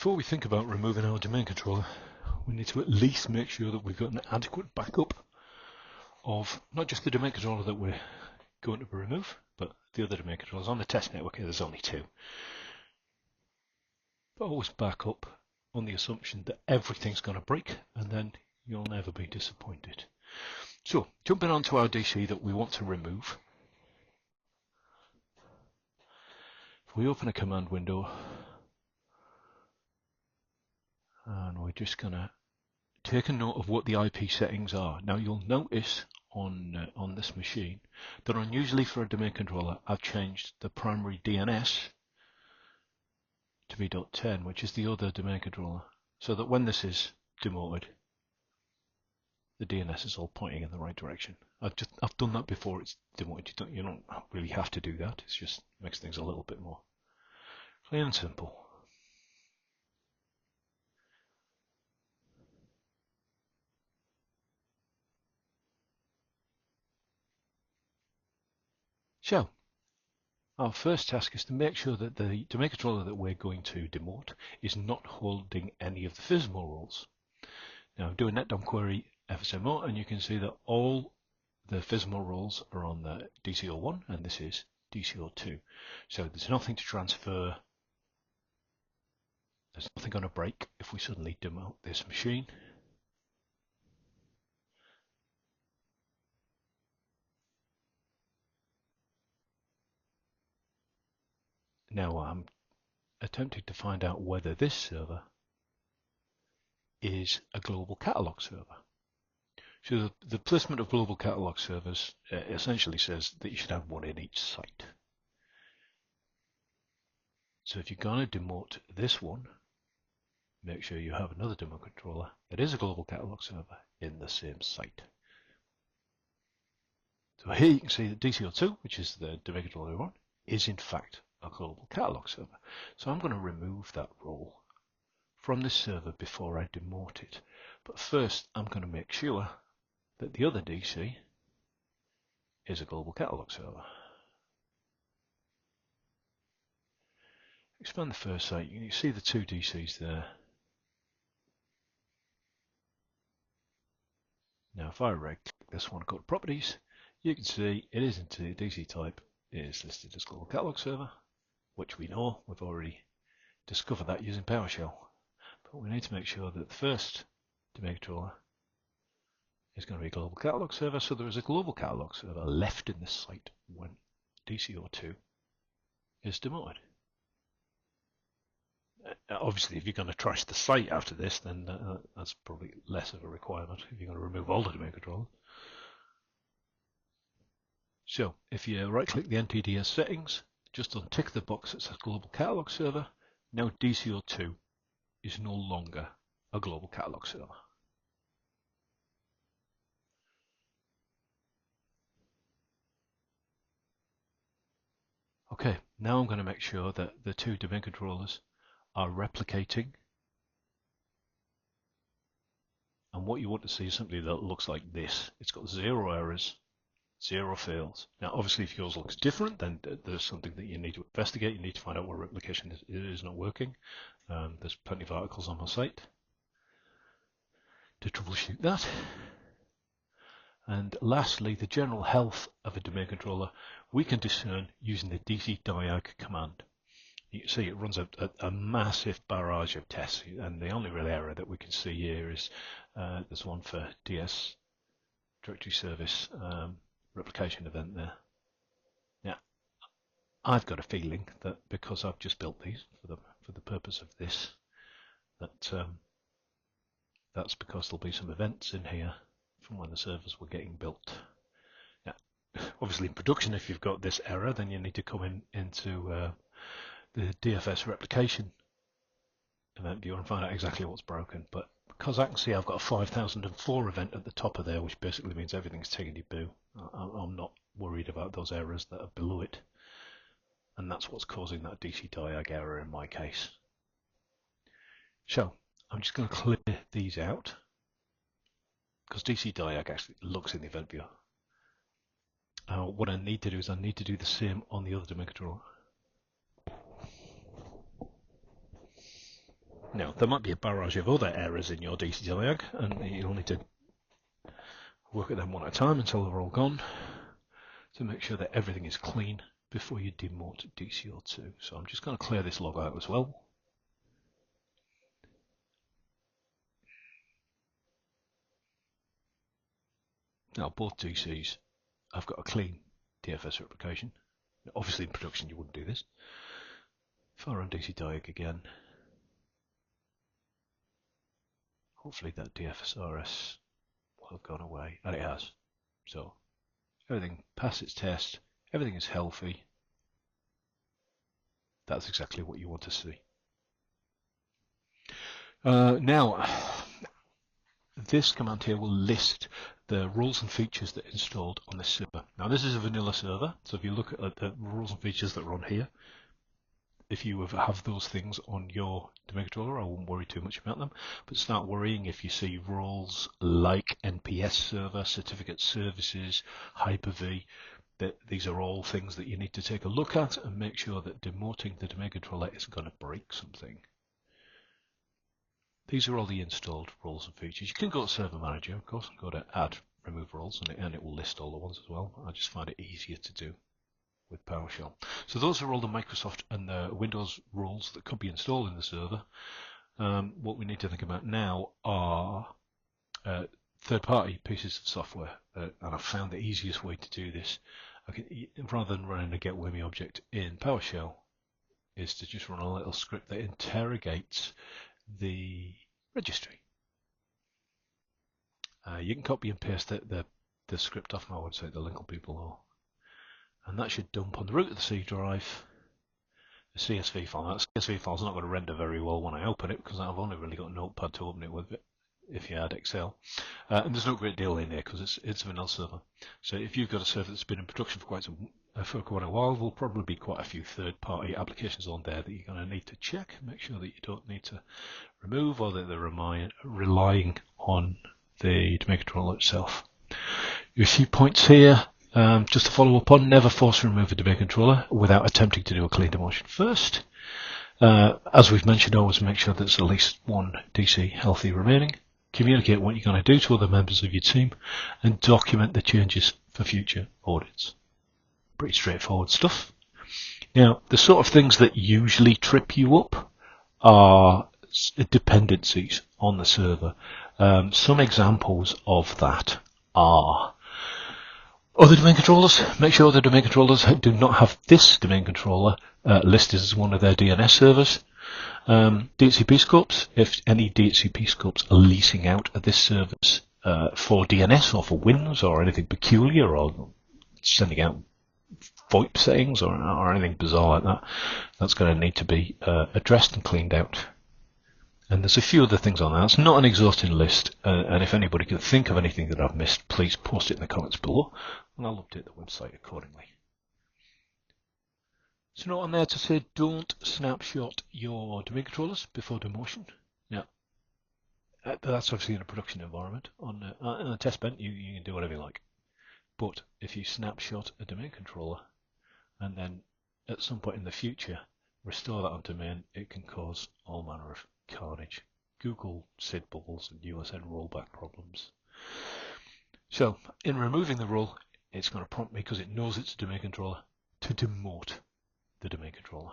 before we think about removing our domain controller, we need to at least make sure that we've got an adequate backup of not just the domain controller that we're going to remove, but the other domain controllers. On the test network here, there's only 2. But always back up on the assumption that everything's going to break, and then you'll never be disappointed. So, jumping onto our DC that we want to remove, if we open a command window, and we're just going to take a note of what the IP settings are. Now you'll notice on this machine that unusually for a domain controller, I've changed the primary DNS to be .10, which is the other domain controller, so that when this is demoted, the DNS is all pointing in the right direction. I've done that before it's demoted. You don't really have to do that. It just makes things a little bit more clean and simple. So, our first task is to make sure that the domain controller that we're going to demote is not holding any of the FSMO roles. Now, I'm doing netdom query FSMO, and you can see that all the FSMO roles are on the DC01, and this is DC02. So there's nothing to transfer. There's nothing going to break if we suddenly demote this machine. Now I'm attempting to find out whether this server is a global catalog server. So the placement of global catalog servers essentially says that you should have one in each site. So if you're going to demote this one, make sure you have another domain controller that is a global catalog server in the same site. So here you can see that DC02, which is the domain controller we want, is in fact a global catalog server. So I'm going to remove that role from this server before I demote it. But first I'm going to make sure that the other DC is a global catalog server. Expand the first site. You can see the 2 DCs there. Now if I right click this one, go to properties, you can see it is into DC type, it is listed as global catalog server, which we know, we've already discovered that using PowerShell. But we need to make sure that the first domain controller is going to be a global catalog server, so there is a global catalog server left in this site when DC02 is demoted. Obviously, if you're going to trash the site after this, then that's probably less of a requirement if you're going to remove all the domain controllers. So, if you right-click the NTDS settings, just untick the box that says Global Catalog Server. Now DC02 is no longer a global catalog server. Okay, now I'm going to make sure that the 2 domain controllers are replicating. And what you want to see is something that looks like this. It's got 0 errors, 0 fails. Now, obviously, if yours looks different, then there's something that you need to investigate. You need to find out what replication is not working. There's plenty of articles on my site to troubleshoot that. And lastly, the general health of a domain controller we can discern using the DC-diag command. You can see it runs a massive barrage of tests, and the only real error that we can see here is there's one for DS directory service replication event there. Now, I've got a feeling that because I've just built these for the purpose of this, that that's because there'll be some events in here from when the servers were getting built. Now, obviously in production, if you've got this error, then you need to come into the DFS replication event viewer and find out exactly what's broken. But because I can see I've got a 5004 event at the top of there, which basically means everything's tickety boo, I'm not worried about those errors that are below it. And that's what's causing that DC-diag error in my case. So I'm just going to clear these out, because DC-diag actually looks in the event viewer. What I need to do is I need to do the same on the other domain controller. Now, there might be a barrage of other errors in your DC diag, and you'll need to work at them one at a time until they're all gone to make sure that everything is clean before you demote DCO2. So I'm just going to clear this log out as well. Now, both DCs have got a clean DFS replication. Obviously, in production, you wouldn't do this. If I run DC diag again, hopefully that DFSRS will have gone away, and it has. So everything passed its test, everything is healthy. That's exactly what you want to see. Now, this command here will list the rules and features that are installed on this server. Now, this is a vanilla server, so if you look at the rules and features that are on here, if you have those things on your domain controller, I won't worry too much about them, but start worrying if you see rules like NPS server, certificate services, Hyper-V. These are all things that you need to take a look at and make sure that demoting the domain controller isn't going to break something. These are all the installed roles and features. You can go to Server Manager, of course, and go to Add, Remove Roles, and it will list all the ones as well. I just find it easier to do with PowerShell. So those are all the Microsoft and the Windows roles that could be installed in the server. What we need to think about now are third-party pieces of software, and I've found the easiest way to do this, rather than running a getWhammy object in PowerShell, is to just run a little script that interrogates the registry. You can copy and paste the script off my website, the link will be below. And that should dump on the root of the C drive a CSV file. That CSV file is not going to render very well when I open it because I've only really got a notepad to open it with if you add Excel. And there's no great deal in there because it's a vanilla server. So if you've got a server that's been in production for quite a while, there'll probably be quite a few third-party applications on there that you're going to need to check, make sure that you don't need to remove or that they're relying on the domain controller itself. A few points here. Just to follow up on, never force remove a domain controller without attempting to do a clean demotion first. As we've mentioned, always make sure there's at least one DC healthy remaining. Communicate what you're going to do to other members of your team and document the changes for future audits. Pretty straightforward stuff. Now, the sort of things that usually trip you up are dependencies on the server. Some examples of that are other domain controllers. Make sure the domain controllers do not have this domain controller listed as one of their DNS servers. DHCP scopes, if any DHCP scopes are leasing out at this service for DNS or for Windows or anything peculiar or sending out VoIP settings or anything bizarre like that, that's going to need to be addressed and cleaned out. And there's a few other things on that. It's not an exhausting list, and if anybody can think of anything that I've missed, please post it in the comments below, and I'll update the website accordingly. So note on there to say don't snapshot your domain controllers before demotion. Now, that's obviously in a production environment. On a test bench, you can do whatever you like. But if you snapshot a domain controller and then at some point in the future restore that on domain, it can cause all manner of carnage. Google SID bubbles and USN rollback problems. So in removing the role, it's going to prompt me, because it knows it's a domain controller, to demote the domain controller.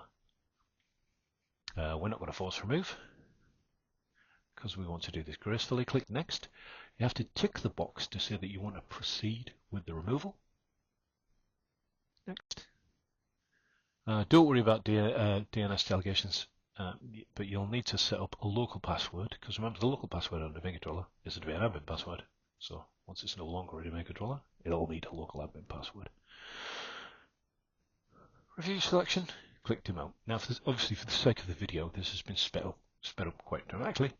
We're not going to force remove because we want to do this gracefully. Click next. You have to tick the box to say that you want to proceed with the removal. Next. Don't worry about DNS delegations, but you'll need to set up a local password, because remember, the local password on the domain controller is a domain admin password. So once it's no longer a domain controller, it'll need a local admin password. Review selection, click Demote. Now, obviously for the sake of the video, this has been sped up quite dramatically.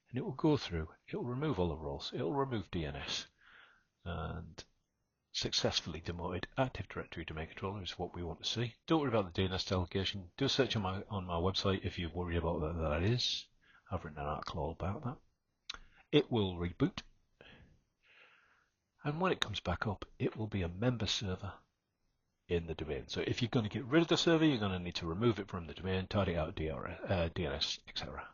And it will go through, it will remove all the roles, it will remove DNS, and successfully demoted Active Directory domain controller is what we want to see. Don't worry about the DNS delegation. Do a search on my website if you worry about that is. I've written an article all about that. It will reboot. And when it comes back up, it will be a member server in the domain. So if you're going to get rid of the server, you're going to need to remove it from the domain, tidy out DNS, etc.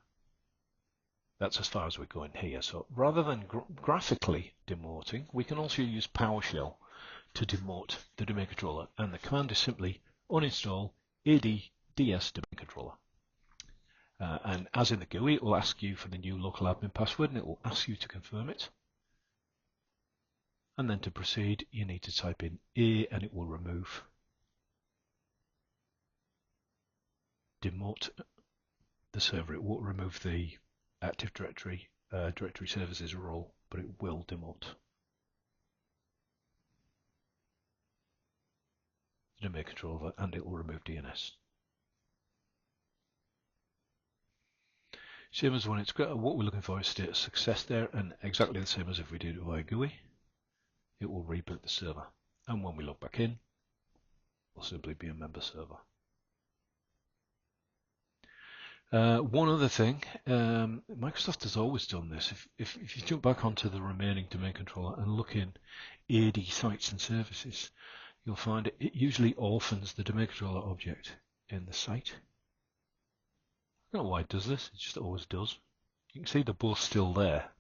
That's as far as we're going here. So rather than graphically demoting, we can also use PowerShell to demote the domain controller. And the command is simply uninstall add/ds domain controller. And as in the GUI, it will ask you for the new local admin password, and it will ask you to confirm it. And then to proceed, you need to type in A, and it will remove demote the server. It won't remove the Active Directory directory services role, but it will demote the domain controller, and it will remove DNS. Same as when it's got, what we're looking for is state of success there, and exactly the same as if we did it via GUI. It will reboot the server, and when we log back in, it will simply be a member server. One other thing, Microsoft has always done this. If you jump back onto the remaining domain controller and look in AD sites and services, you'll find it usually orphans the domain controller object in the site. I don't know why it does this, it just always does. You can see they're both still there.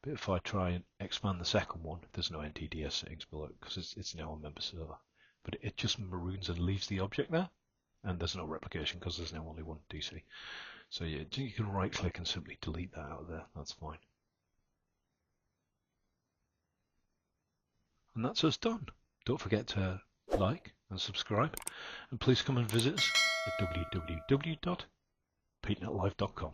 But if I try and expand the second one, there's no NTDS settings below it because it's now a member server. But it just maroons and leaves the object there. And there's no replication because there's now only one DC. So yeah, you can right click and simply delete that out of there, that's fine. And that's us done. Don't forget to like and subscribe, and please come and visit us at www.peatnetlive.com.